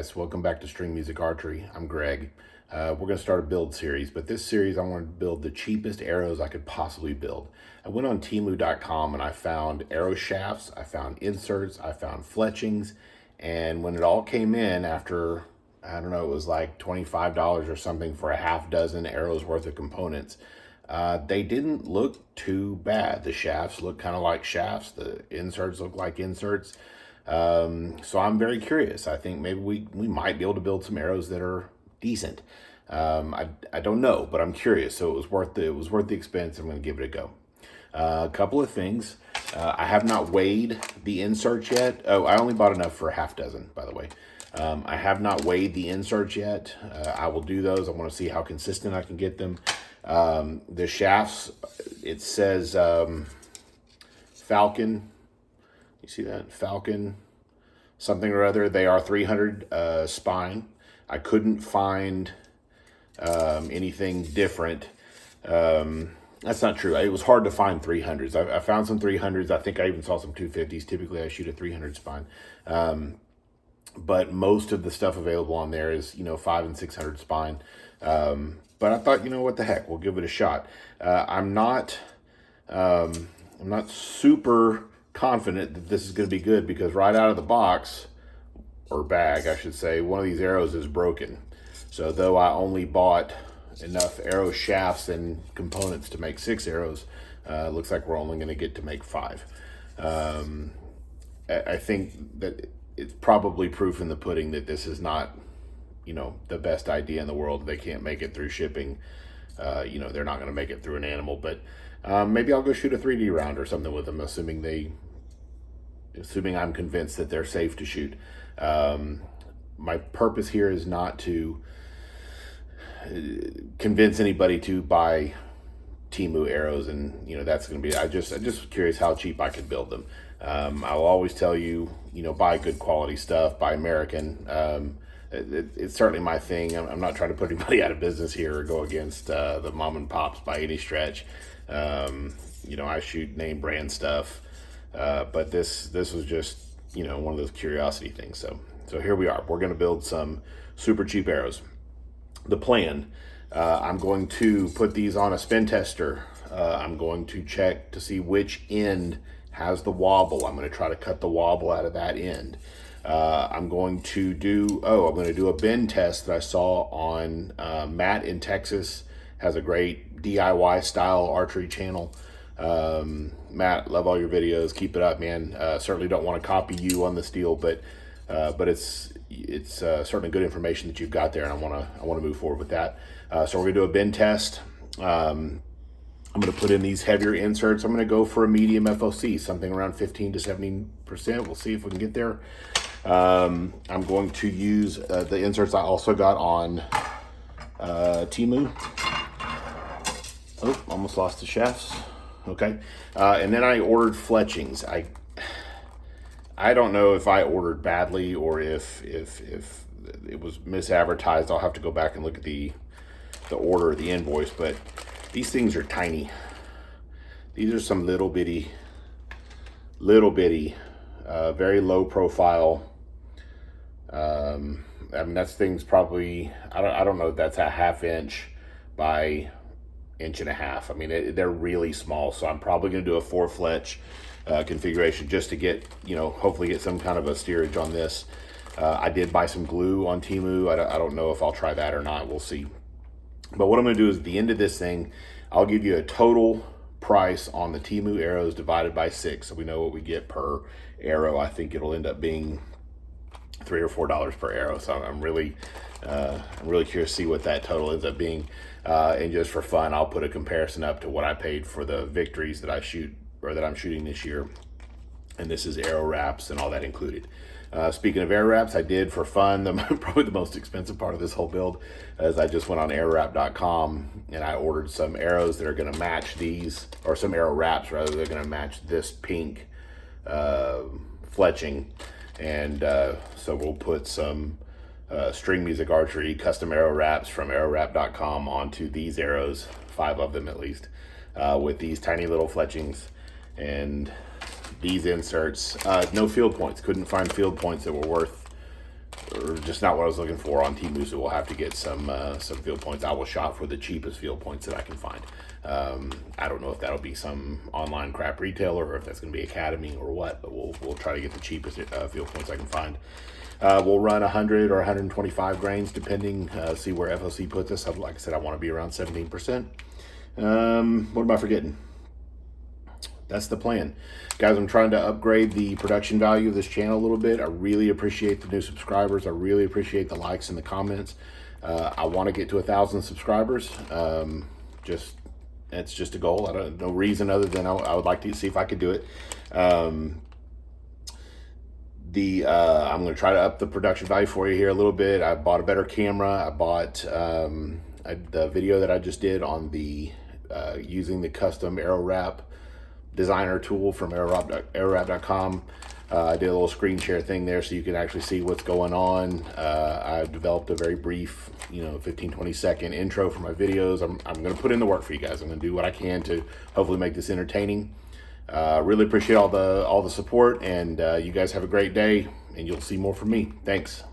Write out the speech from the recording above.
guys, welcome back to String Music Archery. I'm Greg. We're going to start a build series, but this series I wanted to build the cheapest arrows I could possibly build. I went on TEMU.com and I found arrow shafts, I found inserts, I found fletchings, and when it all came in after, I don't know, it was like $25 or something for a half dozen arrows worth of components, they didn't look too bad. The shafts look kind of like shafts, the inserts look like inserts. So I'm very curious. I think maybe we might be able to build some arrows that are decent. I don't know, but I'm curious. So it was worth the expense. I'm going to give it a go. A couple of things. I have not weighed the inserts yet. Oh, I only bought enough for a half dozen, by the way. I have not weighed the inserts yet. I will do those. I want to see how consistent I can get them. The shafts, it says Falcon. You see that? Falcon something or other. They are 300 spine. I couldn't find anything different. That's not true. It was hard to find 300s. I found some 300s. I think I even saw some 250s. Typically, I shoot a 300 spine. But most of the stuff available on there is, 500 and 600 spine. But I thought, what the heck? We'll give it a shot. I'm not super confident that this is going to be good because right out of the box, or bag, I should say, one of these arrows is broken. So though I only bought enough arrow shafts and components to make 6 arrows, looks like we're only going to get to make 5. I think that it's probably proof in the pudding that this is not, the best idea in the world. They can't make it through shipping. They're not going to make it through an animal, but maybe I'll go shoot a 3D round or something with them, assuming I'm convinced that they're safe to shoot. My purpose here is not to convince anybody to buy TEMU arrows, and that's going to be. I'm just curious how cheap I could build them. I'll always tell you, buy good quality stuff, buy American. It's certainly my thing. I'm not trying to put anybody out of business here or go against the mom and pops by any stretch. I shoot name brand stuff, but this was just one of those curiosity things. So here we are. We're going to build some super cheap arrows. The plan: I'm going to put these on a spin tester. I'm going to check to see which end has the wobble. I'm going to try to cut the wobble out of that end. I'm going to do a bend test that I saw on Matt in Texas. Has a great DIY style archery channel. Matt, love all your videos. Keep it up, man. Certainly don't want to copy you on this deal, but it's certainly good information that you've got there, and I want to move forward with that. So we're gonna do a bend test. I'm going to put in these heavier inserts. I'm going to go for a medium FOC, something around 15 to 17%. We'll see if we can get there. I'm going to use the inserts I also got on TEMU. Oh, almost lost the shafts. Okay. And then I ordered fletchings. I don't know if I ordered badly or if it was misadvertised. I'll have to go back and look at the order, the invoice, but these things are tiny. These are some little bitty, very low profile. That's things probably, I don't know if that's a 1/2 inch by 1.5 inches. They're really small. So I'm probably going to do a 4 fletch configuration just to get, hopefully get some kind of a steerage on this. I did buy some glue on TEMU. I don't know if I'll try that or not. We'll see. But what I'm going to do is at the end of this thing, I'll give you a total price on the TEMU arrows divided by 6, so we know what we get per arrow. I think it'll end up being $3 or $4 per arrow. So I'm really curious to see what that total ends up being. And just for fun, I'll put a comparison up to what I paid for the victories that I shoot or that I'm shooting this year. And this is arrow wraps and all that included. Speaking of arrow wraps, I did for fun, probably the most expensive part of this whole build, is I just went on arrowwrap.com and I ordered some arrows that are going to match these, or some arrow wraps rather, they're going to match this pink fletching. And so we'll put some String Music Archery custom arrow wraps from arrowwrap.com onto these arrows, 5 of them at least, with these tiny little fletchings and these inserts. No field points. Couldn't find field points that were worth or just not what I was looking for on TEMU, so we'll have to get some field points. I will shop for the cheapest field points that I can find. I don't know if that'll be some online crap retailer or if that's going to be Academy or what, but we'll try to get the cheapest field points I can find. We'll run 100 or 125 grains depending, see where FOC puts us. Like I said, I want to be around 17%. What am I forgetting? That's the plan. Guys, I'm trying to upgrade the production value of this channel a little bit. I really appreciate the new subscribers. I really appreciate the likes and the comments. I want to get to 1,000 subscribers. It's just a goal. I don't no reason other than I would like to see if I could do it. I'm going to try to up the production value for you here a little bit. I bought a better camera. I bought the video that I just did on the using the custom arrow wrap designer tool from arrowwrap.com. I did a little screen share thing there so you can actually see what's going on. I developed a very brief, 15-20 second intro for my videos. I'm going to put in the work for you guys. I'm going to do what I can to hopefully make this entertaining. Really appreciate all the support, and you guys have a great day, and you'll see more from me. Thanks.